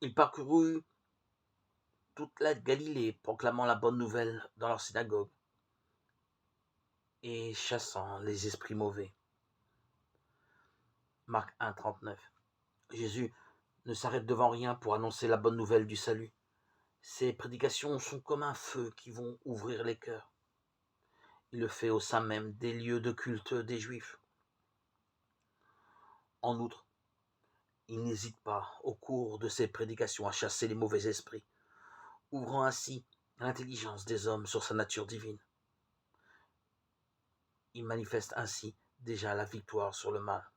Il parcourut toute la Galilée, proclamant la bonne nouvelle dans leur synagogue et chassant les esprits mauvais. Marc 1, 39. Jésus ne s'arrête devant rien pour annoncer la bonne nouvelle du salut. Ses prédications sont comme un feu qui vont ouvrir les cœurs. Il le fait au sein même des lieux de culte des Juifs. En outre, il n'hésite pas, au cours de ses prédications, à chasser les mauvais esprits, ouvrant ainsi l'intelligence des hommes sur sa nature divine. Il manifeste ainsi déjà la victoire sur le mal.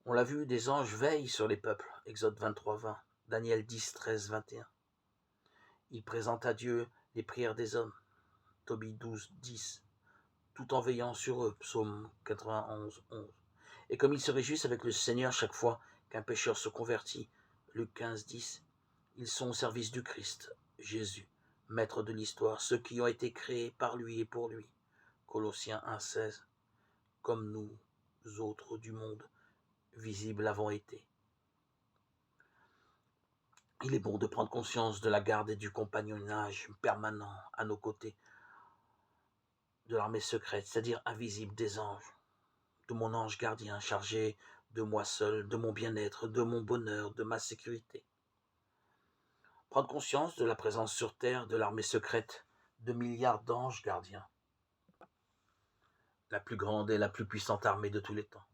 On l'a vu, des anges veillent sur les peuples, Exode 23, 20, Daniel 10, 13, 21. Il présente à Dieu les prières des hommes, Tobie 12, 10, tout en veillant sur eux, Psaume 91, 11. Et comme ils se réjouissent avec le Seigneur chaque fois qu'un pécheur se convertit, Luc 15, 10, ils sont au service du Christ, Jésus, maître de l'histoire, ceux qui ont été créés par lui et pour lui, Colossiens 1, 16, comme nous autres du monde, visibles avons été. Il est bon de prendre conscience de la garde et du compagnonnage permanent à nos côtés de l'armée secrète, c'est-à-dire invisible des anges, de mon ange gardien chargé de moi seul, de mon bien-être, de mon bonheur, de ma sécurité. Prendre conscience de la présence sur terre de l'armée secrète de milliards d'anges gardiens, la plus grande et la plus puissante armée de tous les temps.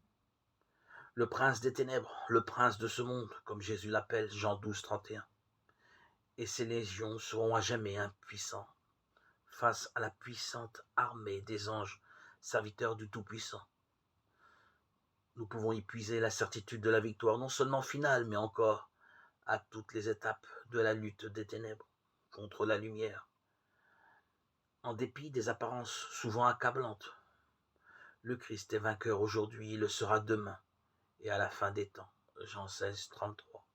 Le prince des ténèbres, le prince de ce monde, comme Jésus l'appelle, Jean 12, 31. Et ses légions seront à jamais impuissants face à la puissante armée des anges, serviteurs du Tout-Puissant. Nous pouvons y puiser la certitude de la victoire, non seulement finale, mais encore à toutes les étapes de la lutte des ténèbres contre la lumière. En dépit des apparences souvent accablantes, le Christ est vainqueur aujourd'hui, il le sera demain et à la fin des temps. Jean 16, 33.